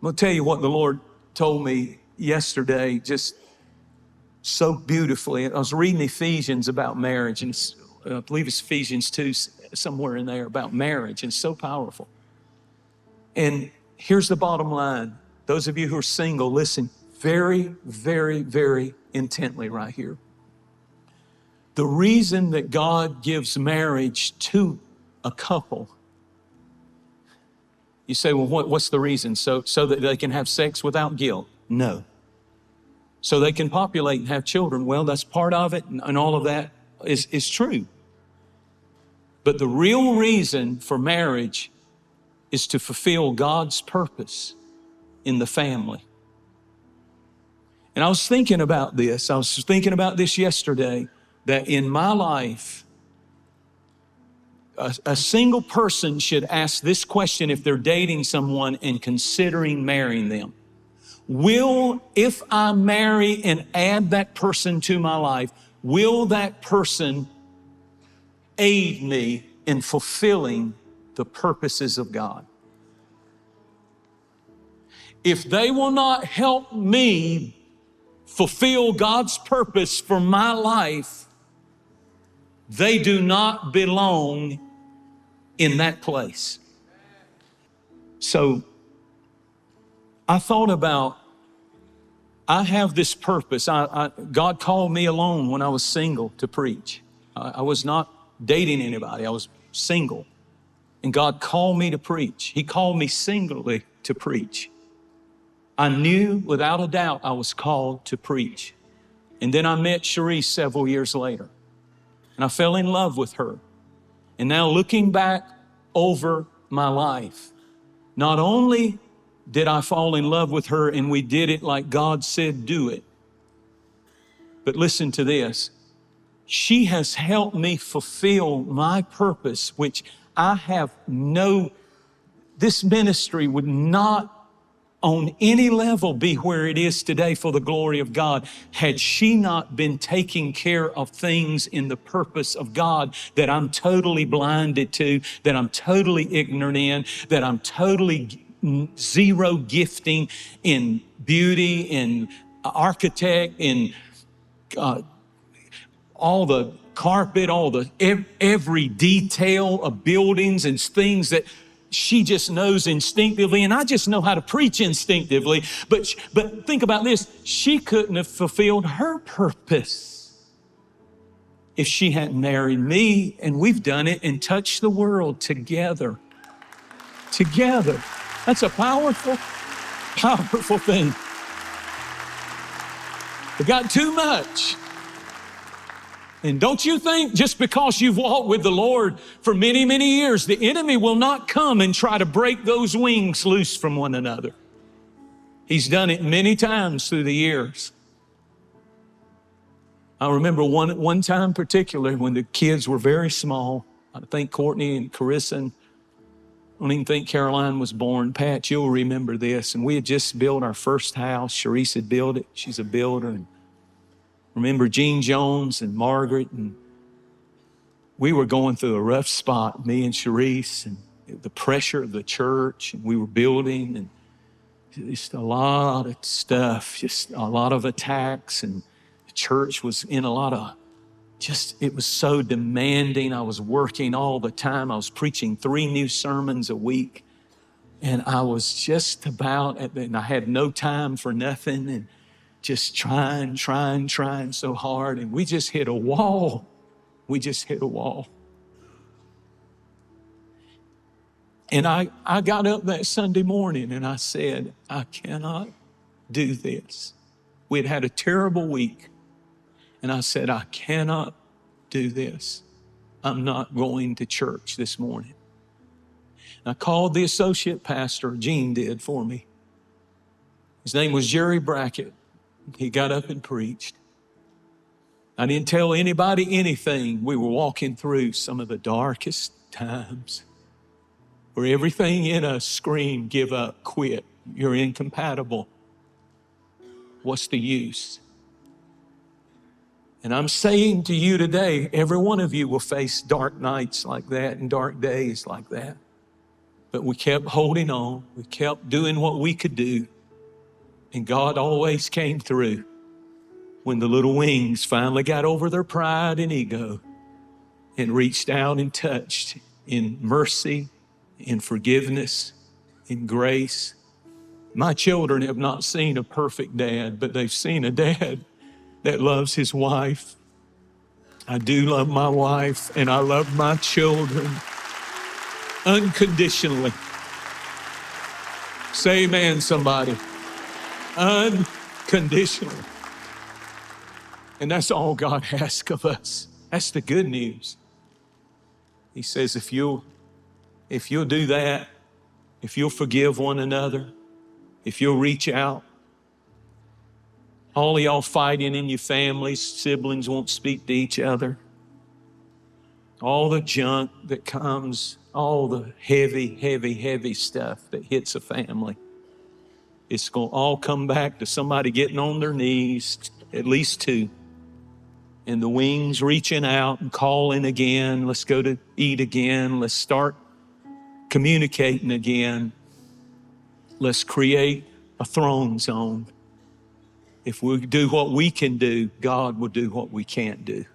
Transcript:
going to tell you what the Lord told me yesterday, just so beautifully. I was reading Ephesians about marriage, and I believe it's Ephesians 2, somewhere in there, about marriage, and it's so powerful. And here's the bottom line. Those of you who are single, listen very, very, very intently right here. The reason that God gives marriage to a couple, you say, well, what's the reason? So that they can have sex without guilt? No. So they can populate and have children? Well, that's part of it, and all of that is true. But the real reason for marriage is to fulfill God's purpose in the family. And I was thinking about this. I was thinking about this yesterday, that in my life, a single person should ask this question if they're dating someone and considering marrying them. If I marry and add that person to my life, will that person aid me in fulfilling the purposes of God? If they will not help me fulfill God's purpose for my life, they do not belong in that place. So I thought about, I have this purpose. God called me alone when I was single to preach. I was not dating anybody. I was single. And God called me to preach. He called me singly to preach. I knew without a doubt I was called to preach. And then I met Cherise several years later. And I fell in love with her. And now looking back over my life, not only did I fall in love with her and we did it like God said do it, but listen to this. She has helped me fulfill my purpose, which this ministry would not on any level be where it is today for the glory of God had she not been taking care of things in the purpose of God that I'm totally blinded to, that I'm totally ignorant in, that I'm totally zero gifting in beauty, in architect, in all the carpet, every detail of buildings and things that she just knows instinctively, and I just know how to preach instinctively. But think about this. She couldn't have fulfilled her purpose if she hadn't married me, and we've done it and touched the world together. Together. That's a powerful, powerful thing. It got too much. And don't you think just because you've walked with the Lord for many, many years, the enemy will not come and try to break those wings loose from one another. He's done it many times through the years. I remember one time particularly when the kids were very small. I think Courtney and Carissa, and I don't even think Caroline was born. Pat, you'll remember this. And we had just built our first house. Cherise had built it. She's a builder. And remember Gene Jones and Margaret, and we were going through a rough spot, me and Cherise, and the pressure of the church, and we were building, and just a lot of stuff, just a lot of attacks, and the church was in a lot of, it was so demanding. I was working all the time. I was preaching 3 new sermons a week, and I was just about, and I had no time for nothing, and just trying so hard. And we just hit a wall. We just hit a wall. And I got up that Sunday morning and I said, I cannot do this. We had had a terrible week. And I said, I cannot do this. I'm not going to church this morning. And I called the associate pastor, Gene did for me. His name was Jerry Brackett. He got up and preached. I didn't tell anybody anything. We were walking through some of the darkest times where everything in us screamed, give up, quit. You're incompatible. What's the use? And I'm saying to you today, every one of you will face dark nights like that and dark days like that. But we kept holding on. We kept doing what we could do. And God always came through when the little wings finally got over their pride and ego and reached out and touched in mercy, in forgiveness, in grace. My children have not seen a perfect dad, but they've seen a dad that loves his wife. I do love my wife, and I love my children unconditionally. Say amen, somebody. Unconditionally. And that's all God asks of us. That's the good news. He says, if you'll do that, if you'll forgive one another, if you'll reach out, all of y'all fighting in your families, siblings won't speak to each other. All the junk that comes, all the heavy, heavy, heavy stuff that hits a family, it's going to all come back to somebody getting on their knees, at least two, and the wings reaching out and calling again. Let's go to eat again. Let's start communicating again. Let's create a throne zone. If we do what we can do, God will do what we can't do.